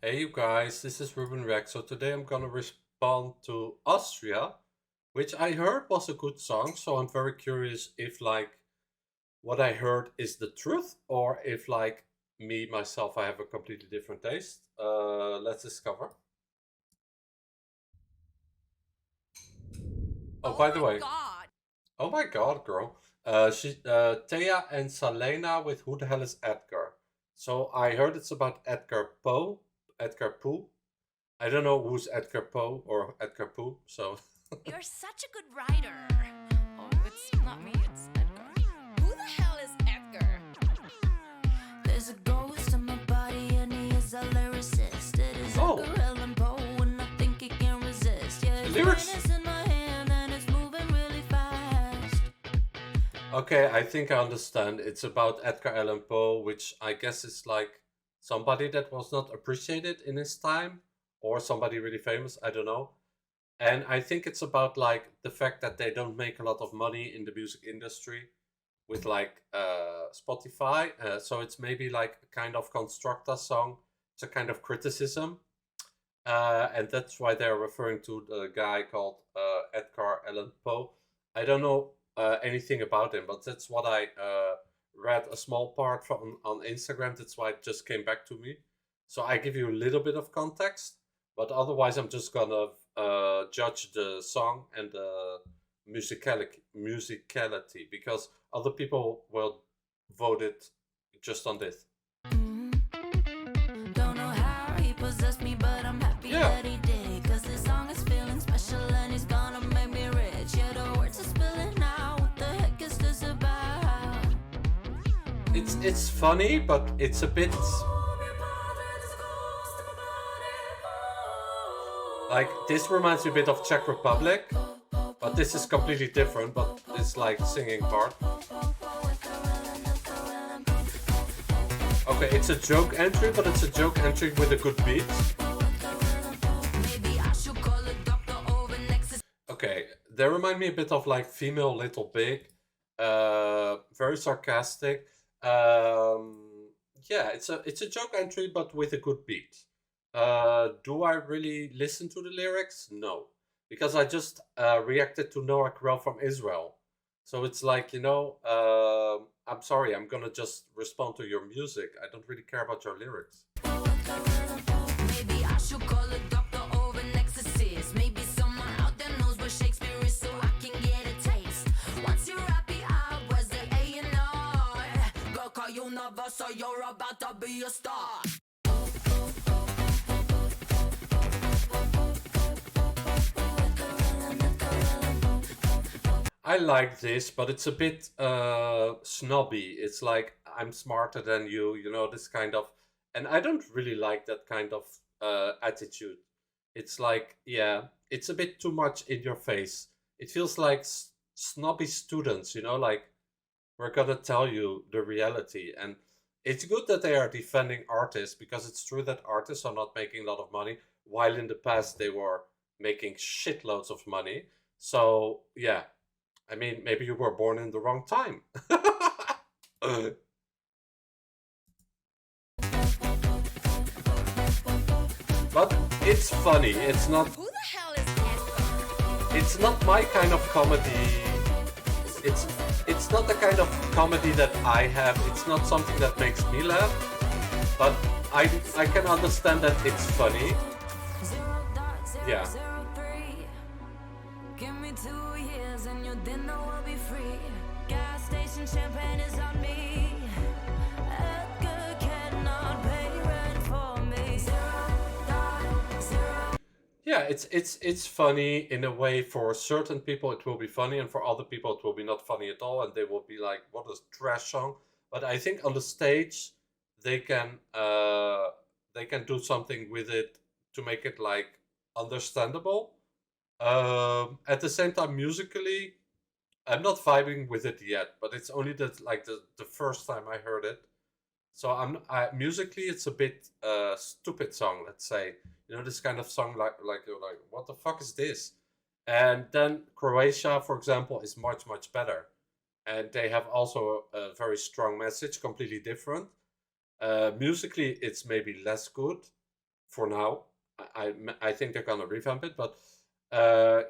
Hey you guys, this is Ruben Rex. So today I'm gonna respond to Austria, which I heard was a good song. So I'm very curious if what I heard is the truth or if me myself I have a completely different taste. Let's discover. Oh, Oh by the my way, god. oh my God, girl. Teya and Salena with Who the Hell is Edgar? So I heard it's about Edgar Poe. I don't know who's Edgar Poe or Edgar Poe, so You're such a good writer. Oh, it's not me, it's Edgar. Who the hell is Edgar? There's a ghost in my body and he is a lyricist. It is oh, Edgar Allan Poe and I think he can resist. Yeah, the his pen lyrics. is in my hand and it's moving really fast. Okay, I think I understand. It's about Edgar Allan Poe, which I guess is like somebody that was not appreciated in his time, or somebody really famous. I don't know. And I think it's about like the fact that they don't make a lot of money in the music industry with Spotify. So it's maybe like a kind of constructor song. It's a kind of criticism. And that's why they're referring to the guy called Edgar Allan Poe. I don't know anything about him, but that's what I read a small part from on Instagram. That's why it just came back to me. So I give you a little bit of context, but otherwise I'm just gonna judge the song and the musicality because other people will vote it just on this. Don't know how he possessed me, but I'm happy Yeah. that he did. Cause this song is feeling special and he's gonna make me rich. Yeah, the words are spilling out. What the heck is this about? It's funny, but it's a bit like this reminds me a bit of Czech Republic, but this is completely different. But this like singing part. Okay, it's a joke entry, but it's a joke entry with a good beat. Maybe I should call a doctor over next. Okay, they remind me a bit of like Female Little Big, very sarcastic. Yeah, it's a joke entry, but with a good beat. Do I really listen to the lyrics? No, because I just reacted to Noah Krell from Israel. So it's like I'm sorry, I'm gonna just respond to your music. I don't really care about your lyrics. Maybe I should call a doctor over next assist. Maybe someone out there knows what Shakespeare is so I can get a taste. Once you're happy, I was the A&R. Girl, call Universal, you're about to be a star. I like this, but it's a bit snobby. It's like I'm smarter than you, this kind of, and I don't really like that kind of attitude. It's like, yeah, it's a bit too much in your face. It feels like snobby students, like we're gonna tell you the reality. And it's good that they are defending artists because it's true that artists are not making a lot of money, while in the past they were making shitloads of money. So yeah, I mean, maybe you were born in the wrong time. But it's funny. It's not. Who the hell is Edgar? It's not my kind of comedy. It's it's not the kind of comedy that I have. It's not something that makes me laugh. But I can understand that it's funny. Yeah. 0.003. Give me 2 years and your dinner will be free. Gas station champagne is on me. Edgar cannot pay rent for me. 0.0. Yeah, it's funny in a way. For certain people it will be funny, and for other people it will be not funny at all, and they will be like, "What a trash song!" But I think on the stage they can do something with it to make it like understandable. At the same time, musically, I'm not vibing with it yet. But it's only that like the first time I heard it. So musically, it's a bit stupid song. Let's say this kind of song like you're like, what the fuck is this? And then Croatia, for example, is much better, and they have also a very strong message, completely different. Musically, it's maybe less good. for now. I think they're gonna revamp it, but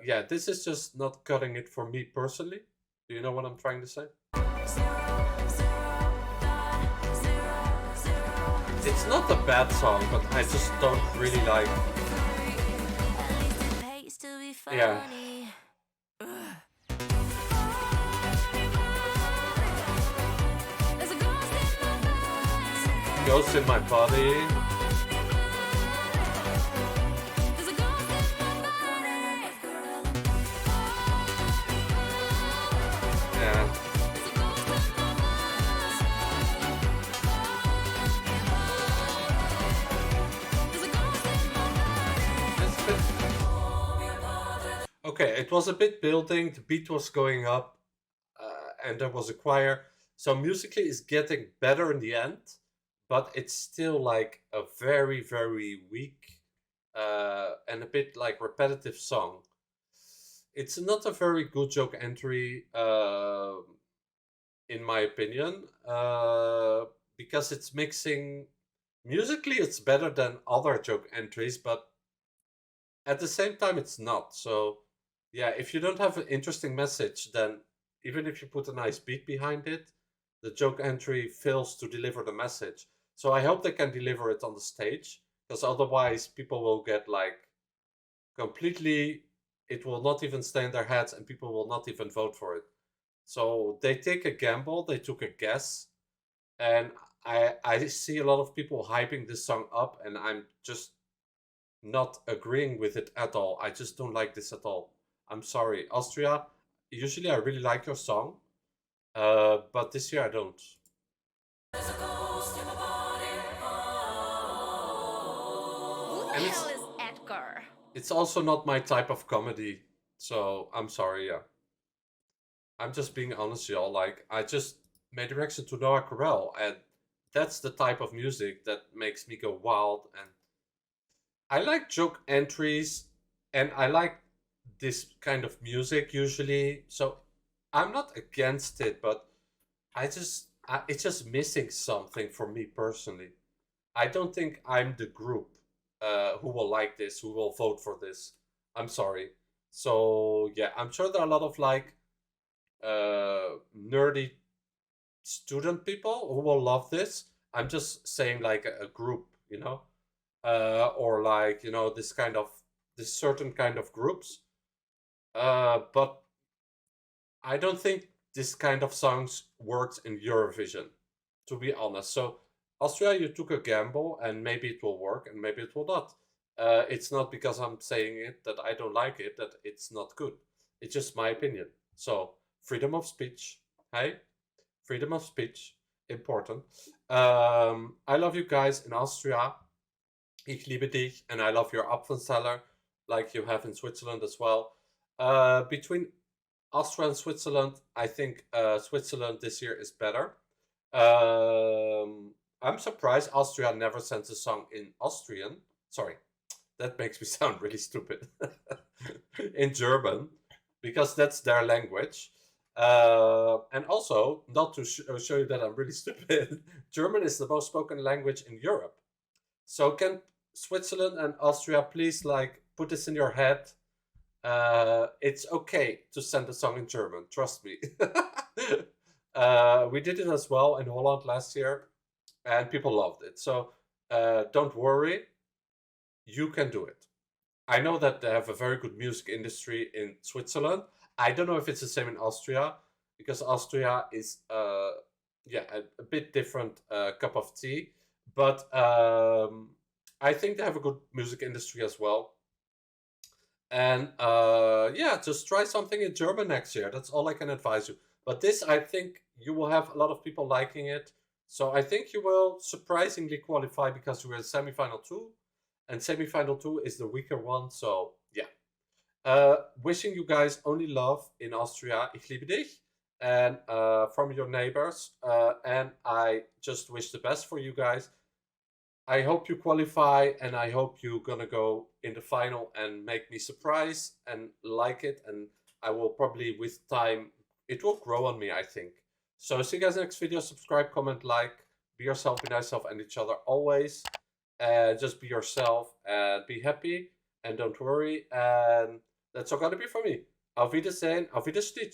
yeah, this is just not cutting it for me personally. Do you know what I'm trying to say? It's not a bad song, but I just don't really like. Yeah. Ghost in my body. Yeah. Okay, it was a bit building, the beat was going up, and there was a choir. So musically it's getting better in the end, but it's still like a very, very weak and a bit like repetitive song. It's not a very good joke entry, in my opinion, because it's mixing. Musically, it's better than other joke entries, but at the same time, it's not. So, yeah, if you don't have an interesting message, then even if you put a nice beat behind it, the joke entry fails to deliver the message. So I hope they can deliver it on the stage, because otherwise people will get like completely, it will not even stay in their heads and people will not even vote for it. So they take a gamble, they took a guess, and I see a lot of people hyping this song up, and I'm just not agreeing with it at all. I just don't like this at all. I'm sorry, Austria. Usually I really like your song, but this year I don't. Who the And hell is Edgar? it's also not my type of comedy, so I'm sorry. Yeah, I'm just being honest, y'all. Like, I just made a reaction to Noah Carell, and that's the type of music that makes me go wild. And I like joke entries, and I like this kind of music usually. So I'm not against it, but it's just missing something for me personally. I don't think I'm the group who will like this, who will vote for this. I'm sorry. So yeah, I'm sure there are a lot of like nerdy student people who will love this. I'm just saying like a group, you know, or like, you know, this certain kind of groups. But I don't think this kind of songs works in Eurovision, to be honest. So Austria, you took a gamble, and maybe it will work, and maybe it will not. It's not because I'm saying it that I don't like it, that it's not good. It's just my opinion. So freedom of speech, hey, freedom of speech, important. I love you guys in Austria. Ich liebe dich, and I love your Apfelseller, like you have in Switzerland as well. Between Austria and Switzerland, I think Switzerland this year is better. I'm surprised Austria never sent a song in Austrian. Sorry, that makes me sound really stupid. In German, because that's their language. And also, not to show you that I'm really stupid, German is the most spoken language in Europe. So can Switzerland and Austria please like put this in your head? It's okay to send a song in German, trust me. We did it as well in Holland last year, and people loved it. So don't worry, you can do it. I know that they have a very good music industry in Switzerland. I don't know if it's the same in Austria, because Austria is yeah, a bit different cup of tea. But I think they have a good music industry as well. And yeah, just try something in German next year. That's all I can advise you. But this, I think you will have a lot of people liking it. So I think you will surprisingly qualify, because we're in semifinal 2. And semifinal 2 is the weaker one. So yeah. Wishing you guys only love in Austria. Ich liebe dich. And from your neighbors. And I just wish the best for you guys. I hope you qualify, and I hope you're gonna go in the final and make me surprise and like it. And I will probably, with time, it will grow on me, I think. So see you guys in the next video. Subscribe, comment, like. Be yourself, be nice self, and each other always. and just be yourself and be happy and don't worry. And that's all gonna be for me. Auf Wiedersehen, auf Wiedersehen.